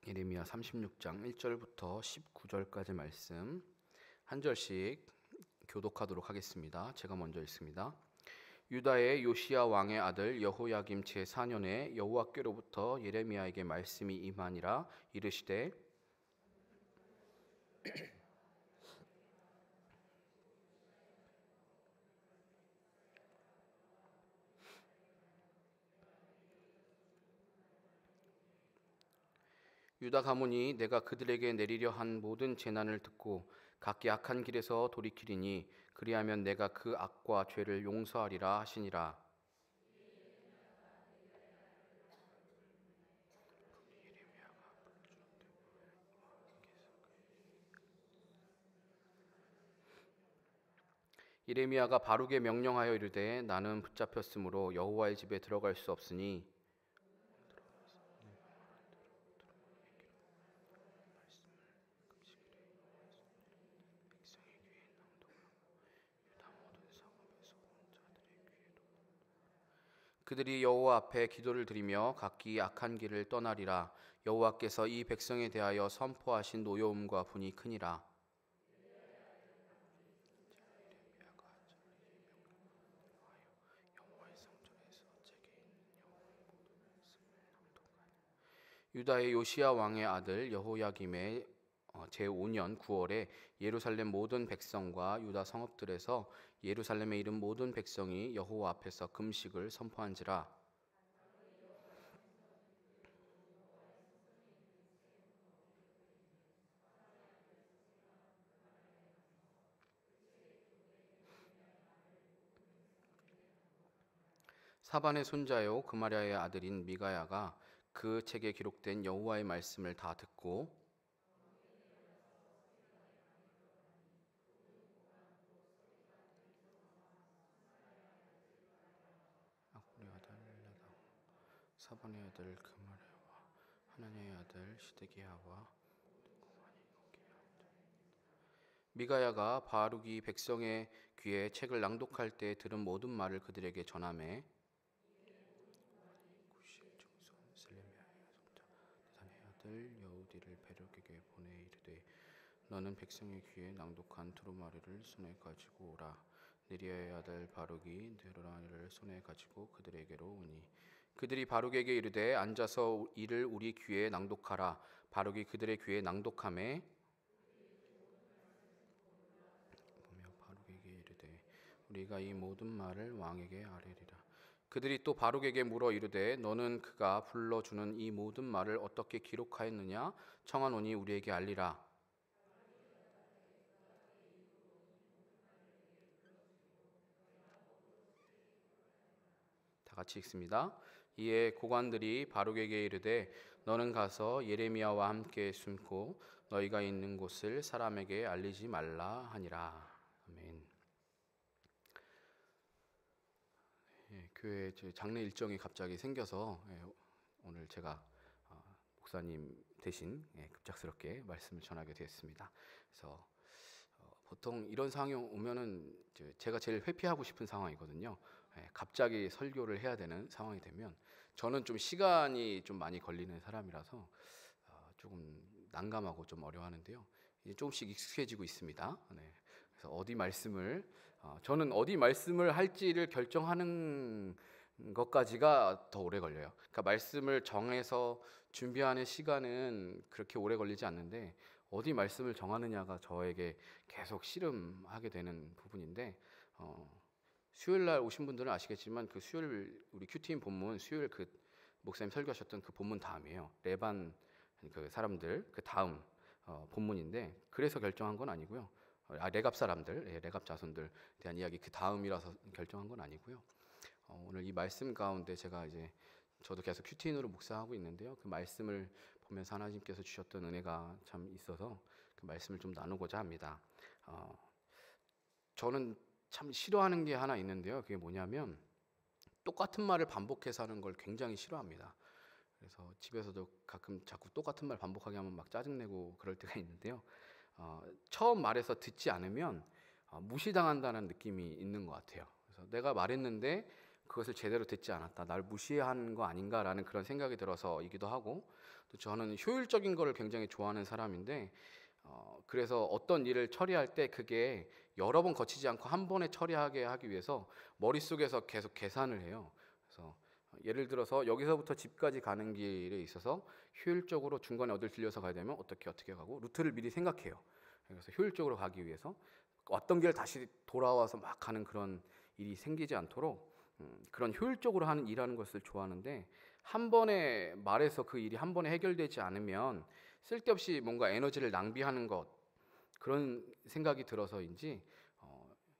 예레미야 36장 1절부터 19절까지 말씀 한 절씩 교독하도록 하겠습니다. 제가 먼저 읽습니다. 유다의 요시야 왕의 아들 여호야김 제4년에 여호와께로부터 예레미야에게 말씀이 임하니라. 이르시되 유다 가문이 내가 그들에게 내리려 한 모든 재난을 듣고 각기 악한 길에서 돌이키리니 그리하면 내가 그 악과 죄를 용서하리라 하시니라. 예레미야가 바룩에 명령하여 이르되 나는 붙잡혔으므로 여호와의 집에 들어갈 수 없으니 그들이 여호와 앞에 기도를 드리며 각기 악한 길을 떠나리라. 여호와께서 이 백성에 대하여 선포하신 노여움과 분이 크니라. 유다의 요시야 왕의 아들 여호야김의 제5년 9월에 예루살렘 모든 백성과 유다 성읍들에서 예루살렘에 이른 모든 백성이 여호와 앞에서 금식을 선포한지라. 사반의 손자요 그마랴의 아들인 미가야가 그 책에 기록된 여호와의 말씀을 다 듣고 사반의 아들 그마랴와 하나냐의 아들 시드기야와 미가야가 바룩이 백성의 귀에 책을 낭독할 때 들은 모든 말을 그들에게 전하매 아들 여우디를 베룩에게 보내 이르되 너는 백성의 귀에 낭독한 두루마리를 손에 가지고 오라. 느리야의 아들 바룩이 두루마리를 손에 가지고 그들에게로 오니 그들이 바룩에게 이르되 앉아서 이를 우리 귀에 낭독하라. 바룩이 그들의 귀에 낭독하매 바룩에게 이르되 우리가 이 모든 말을 왕에게 아뢰리라. 그들이 또 바룩에게 물어 이르되 너는 그가 불러주는 이 모든 말을 어떻게 기록하였느냐 청하노니 우리에게 알리라. 다 같이 읽습니다. 이에 고관들이 바룩에게 이르되 너는 가서 예레미야와 함께 숨고 너희가 있는 곳을 사람에게 알리지 말라 하니라. 아멘. 교회 장례 일정이 갑자기 생겨서 오늘 제가 목사님 대신 급작스럽게 말씀을 전하게 되었습니다. 그래서 보통 이런 상황이 오면은 제가 제일 회피하고 싶은 상황이거든요. 갑자기 설교를 해야 되는 상황이 되면 저는 좀 시간이 좀 많이 걸리는 사람이라서 조금 난감하고 좀 어려워하는데요. 이제 조금씩 익숙해지고 있습니다. 그래서 저는 어디 말씀을 할지를 결정하는 것까지가 더 오래 걸려요. 그러니까 말씀을 정해서 준비하는 시간은 그렇게 오래 걸리지 않는데 어디 말씀을 정하느냐가 저에게 계속 씨름하게 되는 부분인데 수요일 날 오신 분들은 아시겠지만 그 수요일 우리 큐티인 본문 수요일 그 목사님 설교하셨던 그 본문 다음이에요. 레반 그 사람들 그 다음 본문인데 그래서 결정한 건 아니고요. 레갑 사람들, 레갑 자손들 대한 이야기 그 다음이라서 결정한 건 아니고요. 오늘 이 말씀 가운데 제가 이제 저도 계속 큐티인으로 묵상하고 있는데요. 그 말씀을 보면서 하나님께서 주셨던 은혜가 참 있어서 그 말씀을 좀 나누고자 합니다. 저는 참 싫어하는 게 하나 있는데요. 그게 뭐냐면 똑같은 말을 반복해서 하는 걸 굉장히 싫어합니다. 그래서 집에서도 가끔 자꾸 똑같은 말 반복하게 하면 막 짜증내고 그럴 때가 있는데요. 처음 말해서 듣지 않으면 무시당한다는 느낌이 있는 것 같아요. 그래서 내가 말했는데 그것을 제대로 듣지 않았다, 날 무시한 거 아닌가라는 그런 생각이 들어서이기도 하고 또 저는 효율적인 거를 굉장히 좋아하는 사람인데 그래서 어떤 일을 처리할 때 그게 여러 번 거치지 않고 한 번에 처리하게 하기 위해서 머릿속에서 계속 계산을 해요. 그래서 예를 들어서 여기서부터 집까지 가는 길에 있어서 효율적으로 중간에 어딜 들려서 가야 되면 어떻게 가고 루트를 미리 생각해요. 그래서 효율적으로 가기 위해서 왔던 길 다시 돌아와서 막 가는 그런 일이 생기지 않도록 그런 효율적으로 하는 일하는 것을 좋아하는데, 한 번에 말해서 그 일이 한 번에 해결되지 않으면 쓸데없이 뭔가 에너지를 낭비하는 것, 그런 생각이 들어서인지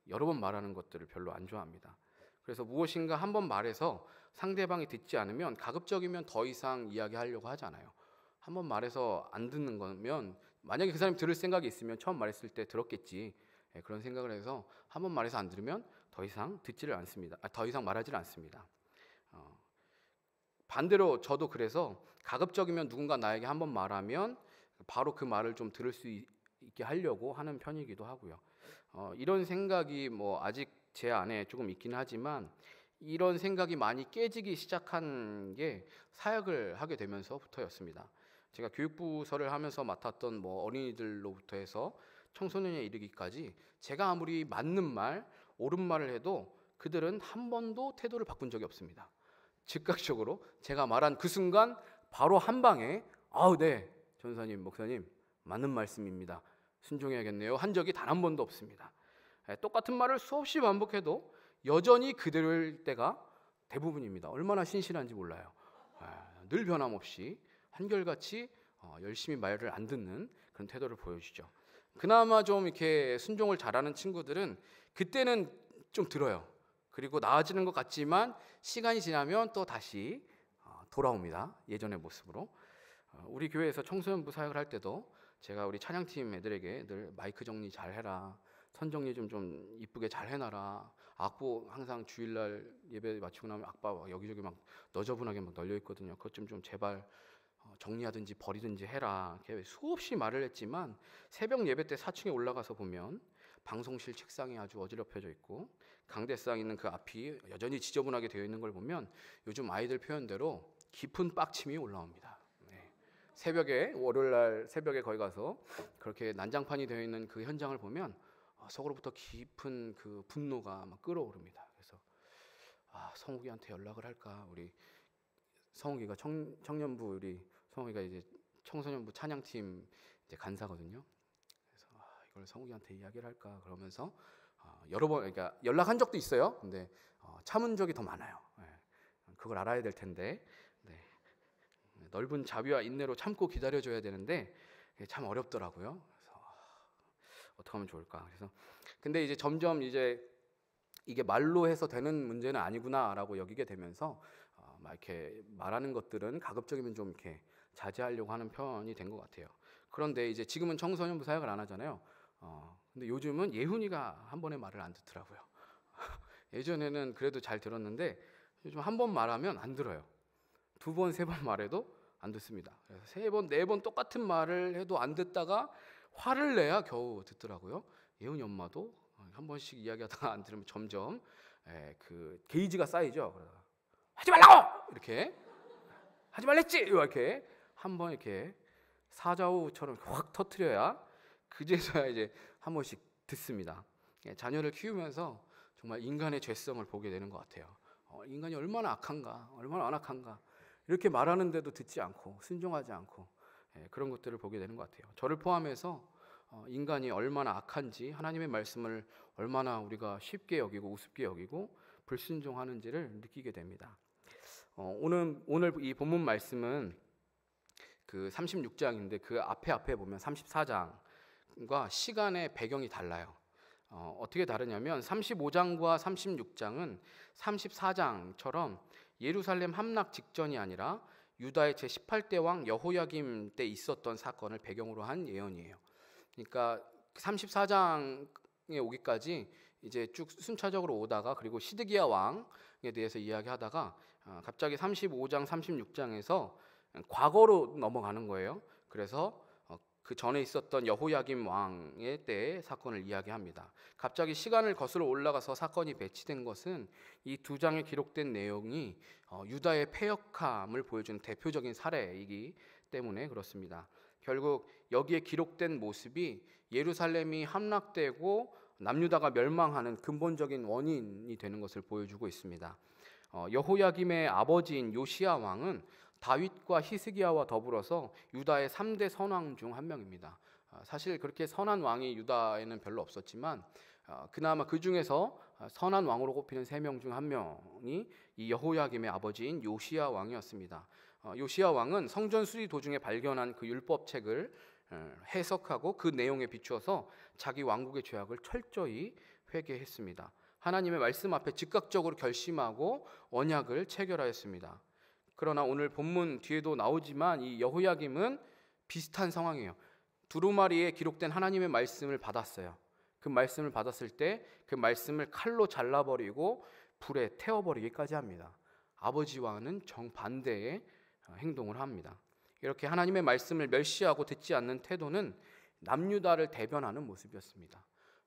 여러 번 말하는 것들을 별로 안 좋아합니다. 그래서 무엇인가 한 번 말해서 상대방이 듣지 않으면 가급적이면 더 이상 이야기하려고 하잖아요. 한 번 말해서 안 듣는 거면 만약에 그 사람이 들을 생각이 있으면 처음 말했을 때 들었겠지. 그런 생각을 해서 한 번 말해서 안 들으면 더 이상 듣지를 않습니다. 더 이상 말하지를 않습니다. 반대로 저도 그래서 가급적이면 누군가 나에게 한 번 말하면 바로 그 말을 좀 들을 수 있게 하려고 하는 편이기도 하고요. 이런 생각이 뭐 아직 제 안에 조금 있긴 하지만 이런 생각이 많이 깨지기 시작한 게 사역을 하게 되면서부터였습니다. 제가 교육부서를 하면서 맡았던 뭐 어린이들로부터 해서 청소년에 이르기까지 제가 아무리 맞는 말, 옳은 말을 해도 그들은 한 번도 태도를 바꾼 적이 없습니다. 즉각적으로 제가 말한 그 순간 바로 한 방에 네, 전사님, 목사님 맞는 말씀입니다. 순종해야겠네요. 한 적이 단 한 번도 없습니다. 똑같은 말을 수없이 반복해도 여전히 그대로일 때가 대부분입니다. 얼마나 신실한지 몰라요. 늘 변함없이 한결같이 열심히 말을 안 듣는 그런 태도를 보여주죠. 그나마 좀 이렇게 순종을 잘하는 친구들은 그때는 좀 들어요. 그리고 나아지는 것 같지만 시간이 지나면 또 다시 돌아옵니다. 예전의 모습으로. 우리 교회에서 청소년부 사역을 할 때도 제가 우리 찬양팀 애들에게 늘 마이크 정리 잘 해라, 선 정리 좀 이쁘게 잘 해놔라, 악보 항상 주일날 예배 마치고 나면 악보 여기저기 막 너저분하게 막 널려 있거든요. 그것 좀 제발 정리하든지 버리든지 해라. 이렇게 수없이 말을 했지만 새벽 예배 때 4층에 올라가서 보면 방송실 책상이 아주 어지럽혀져 있고 강대상 있는 그 앞이 여전히 지저분하게 되어 있는 걸 보면 요즘 아이들 표현대로 깊은 빡침이 올라옵니다. 새벽에 월요일날 새벽에 거기 가서 그렇게 난장판이 되어 있는 그 현장을 보면 속으로부터 깊은 그 분노가 막 끓어오릅니다. 그래서 성욱이한테 연락을 할까? 우리 성욱이가 청년부, 우리 성욱이가 이제 청소년부 찬양팀 이제 간사거든요. 그래서 이걸 성욱이한테 이야기를 할까? 그러면서 여러 번 그러니까 연락한 적도 있어요. 근데 참은 적이 더 많아요. 그걸 알아야 될 텐데. 넓은 자비와 인내로 참고 기다려줘야 되는데 참 어렵더라고요. 그래서 어떻게 하면 좋을까? 그래서 근데 이제 점점 이제 이게 말로 해서 되는 문제는 아니구나라고 여기게 되면서 막 이렇게 말하는 것들은 가급적이면 좀 이렇게 자제하려고 하는 편이 된 것 같아요. 그런데 이제 지금은 청소년부 사역을 안 하잖아요. 근데 요즘은 예훈이가 한 번에 말을 안 듣더라고요. 예전에는 그래도 잘 들었는데 요즘 한 번 말하면 안 들어요. 2번, 3번 말해도 안 듣습니다. 그래서 3번, 4번 똑같은 말을 해도 안 듣다가 화를 내야 겨우 듣더라고요. 예훈이 엄마도 한 번씩 이야기하다가 안 들으면 점점 그 게이지가 쌓이죠. 하지 말라고! 이렇게 하지 말랬지! 이렇게 한번 이렇게 사자우처럼 확 터트려야 그제서야 이제 한 번씩 듣습니다. 자녀를 키우면서 정말 인간의 죄성을 보게 되는 것 같아요. 인간이 얼마나 악한가, 얼마나 완악한가, 이렇게 말하는데도 듣지 않고 순종하지 않고 그런 것들을 보게 되는 것 같아요. 저를 포함해서 인간이 얼마나 악한지, 하나님의 말씀을 얼마나 우리가 쉽게 여기고 우습게 여기고 불순종하는지를 느끼게 됩니다. 오늘 이 본문 말씀은 그 36장인데 그 앞에 보면 34장과 시간의 배경이 달라요. 어떻게 다르냐면 35장과 36장은 34장처럼 예루살렘 함락 직전이 아니라 유다의 제18대 왕 여호야김 때 있었던 사건을 배경으로 한 예언이에요. 그러니까 34장에 오기까지 이제 쭉 순차적으로 오다가 그리고 시드기야 왕에 대해서 이야기하다가 갑자기 35장, 36장에서 과거로 넘어가는 거예요. 그래서 그 전에 있었던 여호야김 왕의 때의 사건을 이야기합니다. 갑자기 시간을 거슬러 올라가서 사건이 배치된 것은 이 2장에 기록된 내용이 유다의 패역함을 보여주는 대표적인 사례이기 때문에 그렇습니다. 결국 여기에 기록된 모습이 예루살렘이 함락되고 남유다가 멸망하는 근본적인 원인이 되는 것을 보여주고 있습니다. 여호야김의 아버지인 요시야 왕은 다윗과 히스기야와 더불어서 유다의 3대 선왕 중 한 명입니다. 사실 그렇게 선한 왕이 유다에는 별로 없었지만 그나마 그 중에서 선한 왕으로 꼽히는 3명 중 한 명이 이 여호야김의 아버지인 요시야 왕이었습니다. 요시야 왕은 성전 수리 도중에 발견한 그 율법책을 해석하고 그 내용에 비추어서 자기 왕국의 죄악을 철저히 회개했습니다. 하나님의 말씀 앞에 즉각적으로 결심하고 언약을 체결하였습니다. 그러나 오늘 본문 뒤에도 나오지만 이 여호야김은 비슷한 상황이에요. 두루마리에 기록된 하나님의 말씀을 받았어요. 그 말씀을 받았을 때 그 말씀을 칼로 잘라버리고 불에 태워버리기까지 합니다. 아버지와는 정반대의 행동을 합니다. 이렇게 하나님의 말씀을 멸시하고 듣지 않는 태도는 남유다를 대변하는 모습이었습니다.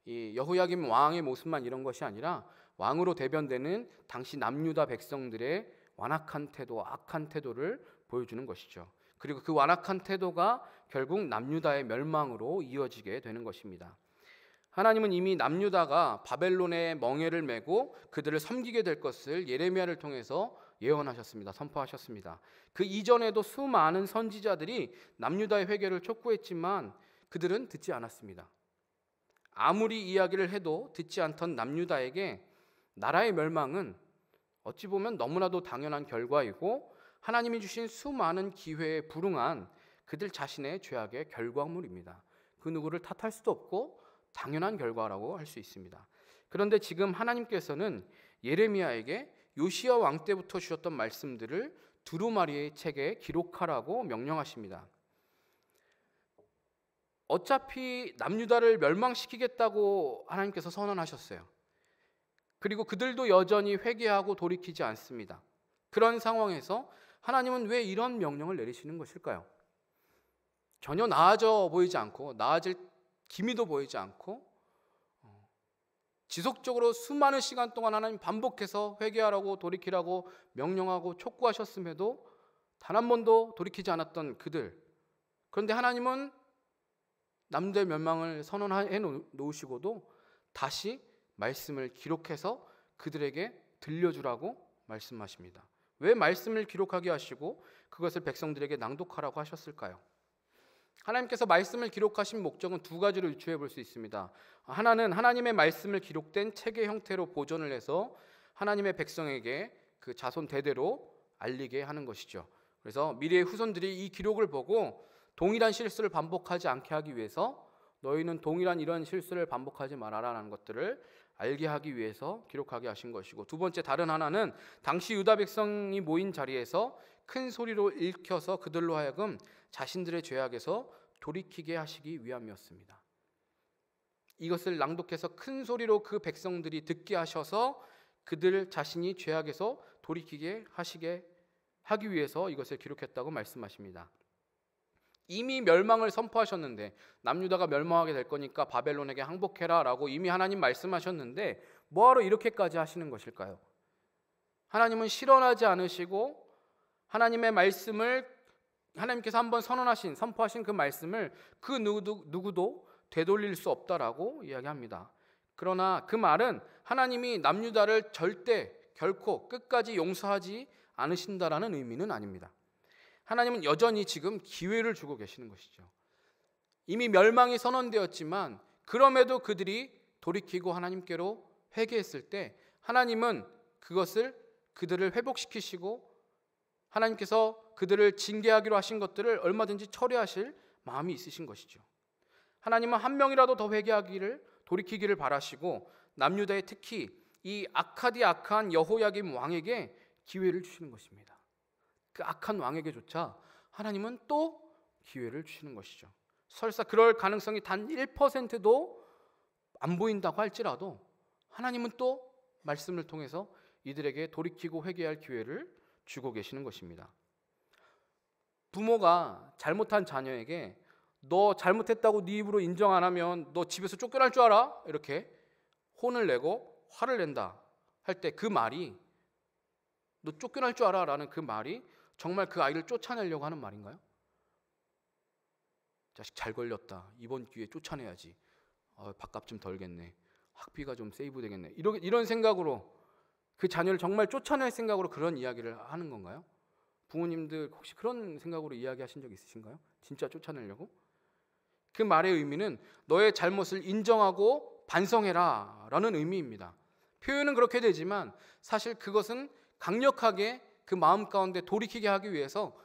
이 여호야김 왕의 모습만 이런 것이 아니라 왕으로 대변되는 당시 남유다 백성들의 완악한 태도, 악한 태도를 보여주는 것이죠. 그리고 그 완악한 태도가 결국 남유다의 멸망으로 이어지게 되는 것입니다. 하나님은 이미 남유다가 바벨론의 멍에를 메고 그들을 섬기게 될 것을 예레미야를 통해서 예언하셨습니다. 선포하셨습니다. 그 이전에도 수많은 선지자들이 남유다의 회개를 촉구했지만 그들은 듣지 않았습니다. 아무리 이야기를 해도 듣지 않던 남유다에게 나라의 멸망은 어찌 보면 너무나도 당연한 결과이고 하나님이 주신 수많은 기회에 불응한 그들 자신의 죄악의 결과물입니다. 그 누구를 탓할 수도 없고 당연한 결과라고 할 수 있습니다. 그런데 지금 하나님께서는 예레미야에게 요시야 왕 때부터 주셨던 말씀들을 두루마리의 책에 기록하라고 명령하십니다. 어차피 남유다를 멸망시키겠다고 하나님께서 선언하셨어요. 그리고 그들도 여전히 회개하고 돌이키지 않습니다. 그런 상황에서 하나님은 왜 이런 명령을 내리시는 것일까요? 전혀 나아져 보이지 않고 나아질 기미도 보이지 않고 지속적으로 수많은 시간 동안 하나님 반복해서 회개하라고 돌이키라고 명령하고 촉구하셨음에도 단 한 번도 돌이키지 않았던 그들. 그런데 하나님은 남유다의 멸망을 선언해 놓으시고도 다시 말씀을 기록해서 그들에게 들려주라고 말씀하십니다. 왜 말씀을 기록하게 하시고 그것을 백성들에게 낭독하라고 하셨을까요? 하나님께서 말씀을 기록하신 목적은 두 가지로 유추해 볼 수 있습니다. 하나는 하나님의 말씀을 기록된 책의 형태로 보존을 해서 하나님의 백성에게 그 자손 대대로 알리게 하는 것이죠. 그래서 미래의 후손들이 이 기록을 보고 동일한 실수를 반복하지 않게 하기 위해서 너희는 동일한 이런 실수를 반복하지 말아라라는 것들을 알게 하기 위해서 기록하게 하신 것이고, 두 번째 다른 하나는 당시 유다 백성이 모인 자리에서 큰 소리로 읽혀서 그들로 하여금 자신들의 죄악에서 돌이키게 하시기 위함이었습니다. 이것을 낭독해서 큰 소리로 그 백성들이 듣게 하셔서 그들 자신이 죄악에서 돌이키게 하기 위해서 이것을 기록했다고 말씀하십니다. 이미 멸망을 선포하셨는데 남유다가 멸망하게 될 거니까 바벨론에게 항복해라 라고 이미 하나님 말씀하셨는데 뭐하러 이렇게까지 하시는 것일까요? 하나님은 실현하지 않으시고 하나님의 말씀을 하나님께서 한번 선포하신 그 말씀을 그 누구도 되돌릴 수 없다라고 이야기합니다. 그러나 그 말은 하나님이 남유다를 결코 끝까지 용서하지 않으신다라는 의미는 아닙니다. 하나님은 여전히 지금 기회를 주고 계시는 것이죠. 이미 멸망이 선언되었지만 그럼에도 그들이 돌이키고 하나님께로 회개했을 때 하나님은 그들을 회복시키시고 하나님께서 그들을 징계하기로 하신 것들을 얼마든지 처리하실 마음이 있으신 것이죠. 하나님은 한 명이라도 더 돌이키기를 바라시고 남유다에 특히 이 악한 여호야김 왕에게 기회를 주시는 것입니다. 그 악한 왕에게조차 하나님은 또 기회를 주시는 것이죠. 설사 그럴 가능성이 단 1%도 안 보인다고 할지라도 하나님은 또 말씀을 통해서 이들에게 돌이키고 회개할 기회를 주고 계시는 것입니다. 부모가 잘못한 자녀에게 너 잘못했다고 네 입으로 인정 안 하면 너 집에서 쫓겨날 줄 알아? 이렇게 혼을 내고 화를 낸다 할 때 그 말이 너 쫓겨날 줄 알아? 라는 그 말이 정말 그 아이를 쫓아내려고 하는 말인가요? 자식 잘 걸렸다. 이번 기회에 쫓아내야지. 밥값 좀 덜겠네. 학비가 좀 세이브 되겠네. 이런 생각으로 그 자녀를 정말 쫓아낼 생각으로 그런 이야기를 하는 건가요? 부모님들 혹시 그런 생각으로 이야기하신 적 있으신가요? 진짜 쫓아내려고? 그 말의 의미는 너의 잘못을 인정하고 반성해라 라는 의미입니다. 표현은 그렇게 되지만 사실 그것은 강력하게 그 마음 가운데 돌이키게 하기 위해서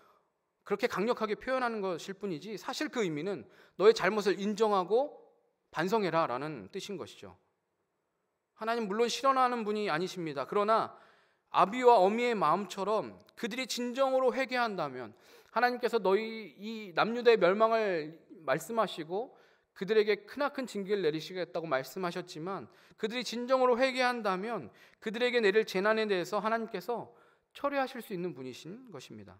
그렇게 강력하게 표현하는 것일 뿐이지, 사실 그 의미는 너의 잘못을 인정하고 반성해라 라는 뜻인 것이죠. 하나님 물론 실현하는 분이 아니십니다. 그러나 아비와 어미의 마음처럼 그들이 진정으로 회개한다면 하나님께서 너희 이 남유다의 멸망을 말씀하시고 그들에게 크나큰 징계를 내리시겠다고 말씀하셨지만, 그들이 진정으로 회개한다면 그들에게 내릴 재난에 대해서 하나님께서 처리하실 수 있는 분이신 것입니다.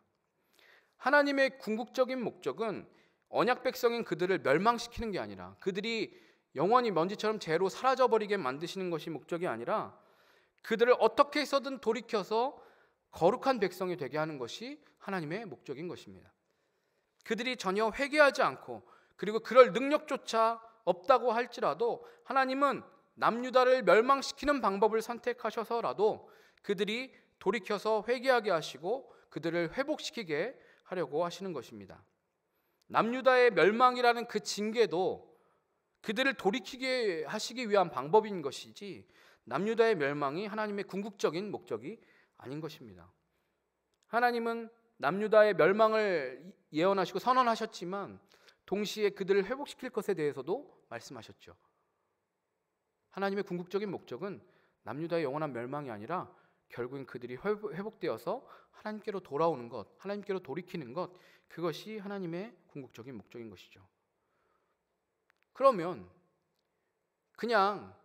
하나님의 궁극적인 목적은 언약 백성인 그들을 멸망시키는 게 아니라 그들이 영원히 먼지처럼 죄로 사라져버리게 만드시는 것이 목적이 아니라 그들을 어떻게 해서든 돌이켜서 거룩한 백성이 되게 하는 것이 하나님의 목적인 것입니다. 그들이 전혀 회개하지 않고 그리고 그럴 능력조차 없다고 할지라도 하나님은 남유다를 멸망시키는 방법을 선택하셔서라도 그들이 돌이켜서 회개하게 하시고 그들을 회복시키게 하려고 하시는 것입니다. 남유다의 멸망이라는 그 징계도 그들을 돌이키게 하시기 위한 방법인 것이지 남유다의 멸망이 하나님의 궁극적인 목적이 아닌 것입니다. 하나님은 남유다의 멸망을 예언하시고 선언하셨지만 동시에 그들을 회복시킬 것에 대해서도 말씀하셨죠. 하나님의 궁극적인 목적은 남유다의 영원한 멸망이 아니라 결국엔 그들이 회복되어서 하나님께로 돌아오는 것, 하나님께로 돌이키는 것, 그것이 하나님의 궁극적인 목적인 것이죠. 그러면 그냥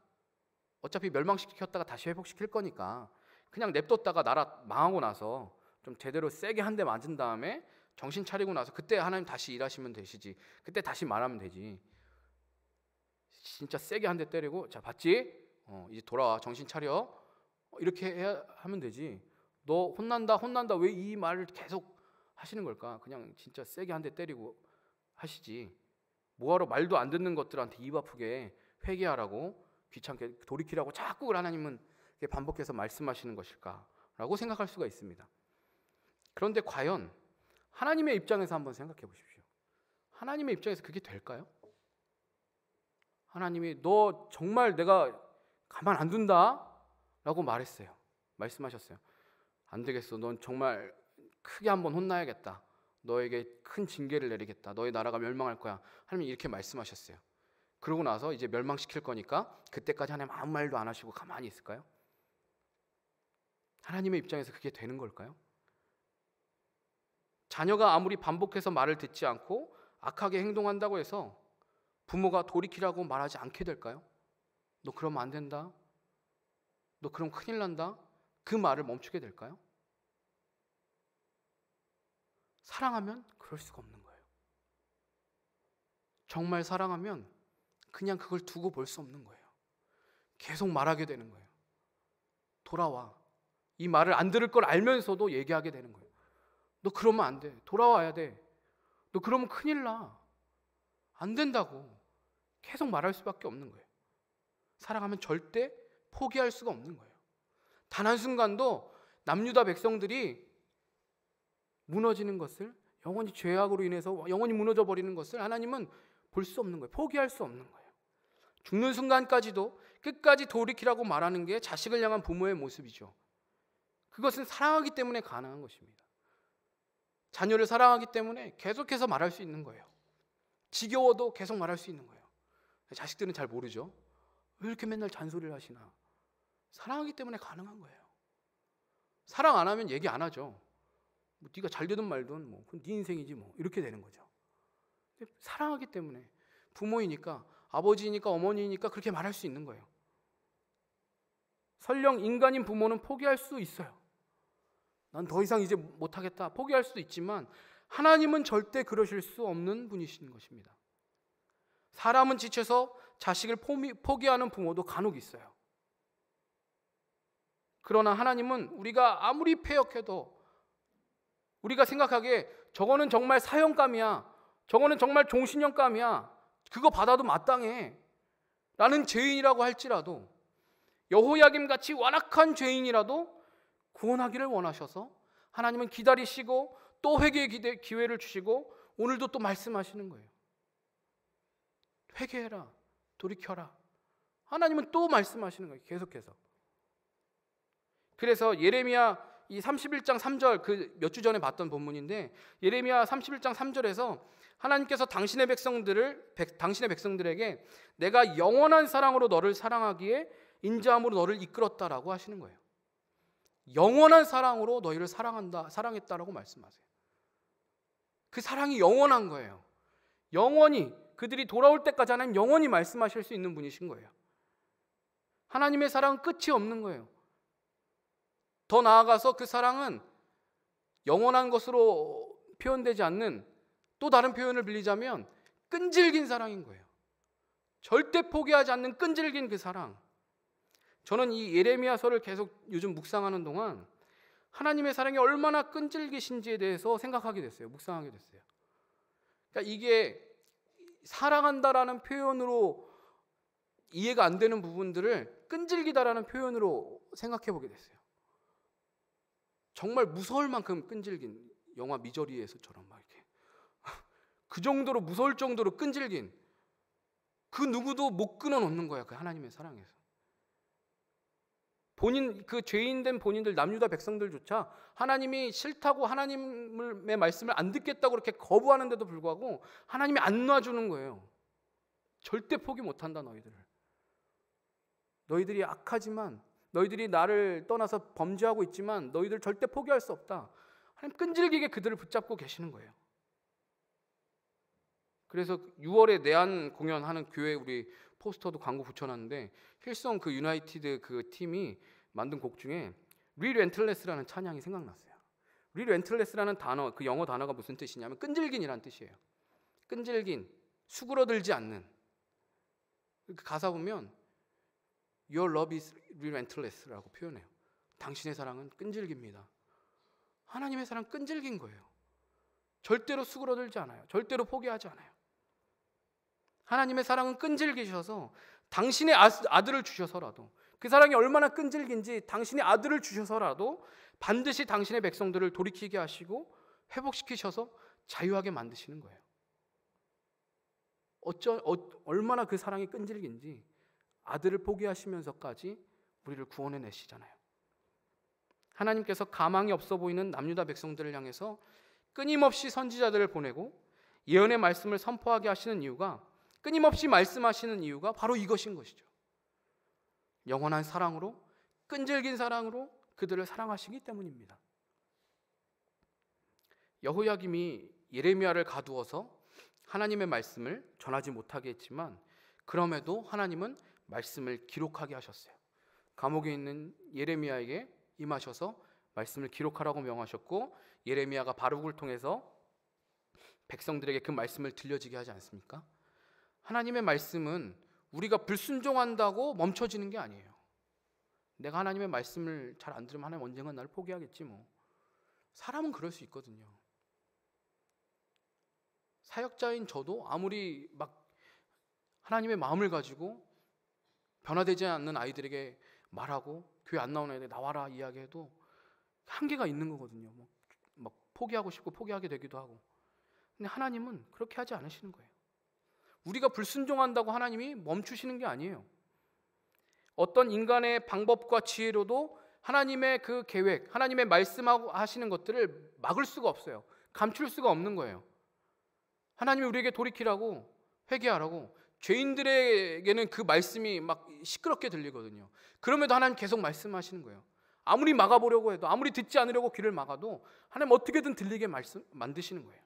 어차피 멸망시켰다가 다시 회복시킬 거니까 그냥 냅뒀다가 나라 망하고 나서 좀 제대로 세게 한 대 맞은 다음에 정신 차리고 나서 그때 하나님 다시 일하시면 되시지, 그때 다시 말하면 되지. 진짜 세게 한 대 때리고 자 봤지? 이제 돌아와, 정신 차려, 이렇게 하면 되지. 너 혼난다 왜 이 말을 계속 하시는 걸까? 그냥 진짜 세게 한 대 때리고 하시지. 뭐하러 말도 안 듣는 것들한테 입 아프게 회개하라고, 귀찮게 돌이키라고 자꾸 하나님은 반복해서 말씀하시는 것일까라고 생각할 수가 있습니다. 그런데 과연 하나님의 입장에서 한번 생각해 보십시오. 하나님의 입장에서 그게 될까요? 하나님이 너 정말 내가 가만 안 둔다 라고 말씀하셨어요. 안 되겠어, 넌 정말 크게 한번 혼나야겠다, 너에게 큰 징계를 내리겠다, 너의 나라가 멸망할 거야, 하나님이 이렇게 말씀하셨어요. 그러고 나서 이제 멸망시킬 거니까 그때까지 하나님 아무 말도 안 하시고 가만히 있을까요? 하나님의 입장에서 그게 되는 걸까요? 자녀가 아무리 반복해서 말을 듣지 않고 악하게 행동한다고 해서 부모가 돌이키라고 말하지 않게 될까요? 너 그러면 안 된다, 너 그럼 큰일 난다, 그 말을 멈추게 될까요? 사랑하면 그럴 수가 없는 거예요. 정말 사랑하면 그냥 그걸 두고 볼 수 없는 거예요. 계속 말하게 되는 거예요. 돌아와. 이 말을 안 들을 걸 알면서도 얘기하게 되는 거예요. 너 그러면 안 돼, 돌아와야 돼, 너 그러면 큰일 나, 안 된다고 계속 말할 수밖에 없는 거예요. 사랑하면 절대 포기할 수가 없는 거예요. 단 한순간도 남유다 백성들이 무너지는 것을, 영원히 죄악으로 인해서 영원히 무너져 버리는 것을 하나님은 볼 수 없는 거예요. 포기할 수 없는 거예요. 죽는 순간까지도 끝까지 돌이키라고 말하는 게 자식을 향한 부모의 모습이죠. 그것은 사랑하기 때문에 가능한 것입니다. 자녀를 사랑하기 때문에 계속해서 말할 수 있는 거예요. 지겨워도 계속 말할 수 있는 거예요. 자식들은 잘 모르죠. 왜 이렇게 맨날 잔소리를 하시나? 사랑하기 때문에 가능한 거예요. 사랑 안 하면 얘기 안 하죠. 뭐 네가 잘 되든 말든 뭐 그건 네 인생이지 뭐, 이렇게 되는 거죠. 사랑하기 때문에, 부모이니까, 아버지니까, 어머니니까 그렇게 말할 수 있는 거예요. 설령 인간인 부모는 포기할 수 있어요. 난 더 이상 이제 못하겠다, 포기할 수도 있지만 하나님은 절대 그러실 수 없는 분이신 것입니다. 사람은 지쳐서 자식을 포기하는 부모도 간혹 있어요. 그러나 하나님은 우리가 아무리 패역해도, 우리가 생각하기에 저거는 정말 사형감이야, 저거는 정말 종신형감이야. 그거 받아도 마땅해. 라는 죄인이라고 할지라도, 여호야김 같이 완악한 죄인이라도 구원하기를 원하셔서 하나님은 기다리시고 또 회개의 기회를 주시고 오늘도 또 말씀하시는 거예요. 회개해라. 돌이켜라. 하나님은 또 말씀하시는 거예요. 계속해서. 그래서 예레미야 이 31장 3절, 그 몇 주 전에 봤던 본문인데, 예레미야 31장 3절에서 하나님께서 당신의 백성들에게 내가 영원한 사랑으로 너를 사랑하기에 인자함으로 너를 이끌었다라고 하시는 거예요. 영원한 사랑으로 너희를 사랑했다라고 말씀하세요. 그 사랑이 영원한 거예요. 영원히, 그들이 돌아올 때까지 하나님 영원히 말씀하실 수 있는 분이신 거예요. 하나님의 사랑은 끝이 없는 거예요. 더 나아가서 그 사랑은 영원한 것으로 표현되지 않는, 또 다른 표현을 빌리자면 끈질긴 사랑인 거예요. 절대 포기하지 않는 끈질긴 그 사랑. 저는 이 예레미야서를 계속 요즘 묵상하는 동안 하나님의 사랑이 얼마나 끈질기신지에 대해서 생각하게 됐어요. 묵상하게 됐어요. 그러니까 이게 사랑한다라는 표현으로 이해가 안 되는 부분들을 끈질기다라는 표현으로 생각해 보게 됐어요. 정말 무서울 만큼 끈질긴, 영화 미저리에서처럼 막 이렇게 그 정도로 무서울 정도로 끈질긴, 그 누구도 못 끊어놓는 거야. 그 하나님의 사랑에서. 그 죄인된 본인들, 남유다 백성들조차 하나님이 싫다고 하나님의 말씀을 안 듣겠다고 그렇게 거부하는데도 불구하고 하나님이 안 놔주는 거예요. 절대 포기 못한다. 너희들이 악하지만, 너희들이 나를 떠나서 범죄하고 있지만 너희들 절대 포기할 수 없다. 하나님 끈질기게 그들을 붙잡고 계시는 거예요. 그래서 6월에 내한 공연하는 교회 우리 포스터도 광고 붙여놨는데, 힐성 그 유나이티드 그 팀이 만든 곡 중에 Relentless라는 찬양이 생각났어요. Relentless라는 단어, 그 영어 단어가 무슨 뜻이냐면 끈질긴이라는 뜻이에요. 끈질긴, 수그러들지 않는. 그 가사 보면 Your love is relentless라고 표현해요. 당신의 사랑은 끈질깁니다. 하나님의 사랑은 끈질긴 거예요. 절대로 수그러들지 않아요. 절대로 포기하지 않아요. 하나님의 사랑은 끈질기셔서 당신의 아들을 주셔서라도, 그 사랑이 얼마나 끈질긴지 당신의 아들을 주셔서라도 반드시 당신의 백성들을 돌이키게 하시고 회복시키셔서 자유하게 만드시는 거예요. 얼마나 그 사랑이 끈질긴지 아들을 포기하시면서까지 우리를 구원해 내시잖아요. 하나님께서 가망이 없어 보이는 남유다 백성들을 향해서 끊임없이 선지자들을 보내고 예언의 말씀을 선포하게 하시는 이유가, 끊임없이 말씀하시는 이유가 바로 이것인 것이죠. 영원한 사랑으로, 끈질긴 사랑으로 그들을 사랑하시기 때문입니다. 여호야김이 예레미야를 가두어서 하나님의 말씀을 전하지 못하게 했지만, 그럼에도 하나님은 말씀을 기록하게 하셨어요. 감옥에 있는 예레미야에게 임하셔서 말씀을 기록하라고 명하셨고, 예레미야가 바룩을 통해서 백성들에게 그 말씀을 들려지게 하지 않습니까? 하나님의 말씀은 우리가 불순종한다고 멈춰지는 게 아니에요. 내가 하나님의 말씀을 잘 안 들으면 하나님 언젠가 나를 포기하겠지 뭐. 사람은 그럴 수 있거든요. 사역자인 저도 아무리 막 하나님의 마음을 가지고 변화되지 않는 아이들에게 말하고 교회 안 나오는 애들 나와라 이야기해도 한계가 있는 거거든요. 막 포기하고 싶고 포기하게 되기도 하고. 근데 하나님은 그렇게 하지 않으시는 거예요. 우리가 불순종한다고 하나님이 멈추시는 게 아니에요. 어떤 인간의 방법과 지혜로도 하나님의 그 계획, 하나님의 말씀하시는 것들을 막을 수가 없어요. 감출 수가 없는 거예요. 하나님이 우리에게 돌이키라고, 회개하라고, 죄인들에게는 그 말씀이 막 시끄럽게 들리거든요. 그럼에도 하나님 계속 말씀하시는 거예요. 아무리 막아보려고 해도, 아무리 듣지 않으려고 귀를 막아도 하나님 어떻게든 들리게 만드시는 거예요.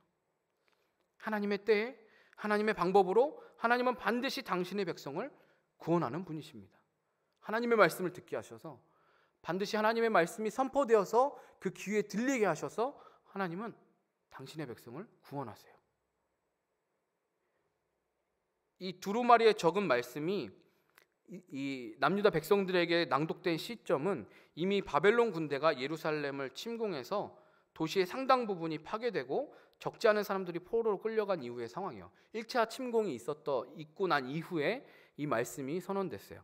하나님의 때에, 하나님의 방법으로 하나님은 반드시 당신의 백성을 구원하는 분이십니다. 하나님의 말씀을 듣게 하셔서, 반드시 하나님의 말씀이 선포되어서 그 귀에 들리게 하셔서 하나님은 당신의 백성을 구원하세요. 이 두루마리에 적은 말씀이 이 남유다 백성들에게 낭독된 시점은 이미 바벨론 군대가 예루살렘을 침공해서 도시의 상당 부분이 파괴되고 적지 않은 사람들이 포로로 끌려간 이후의 상황이에요. 1차 침공이 있고 난 이후에 이 말씀이 선언됐어요.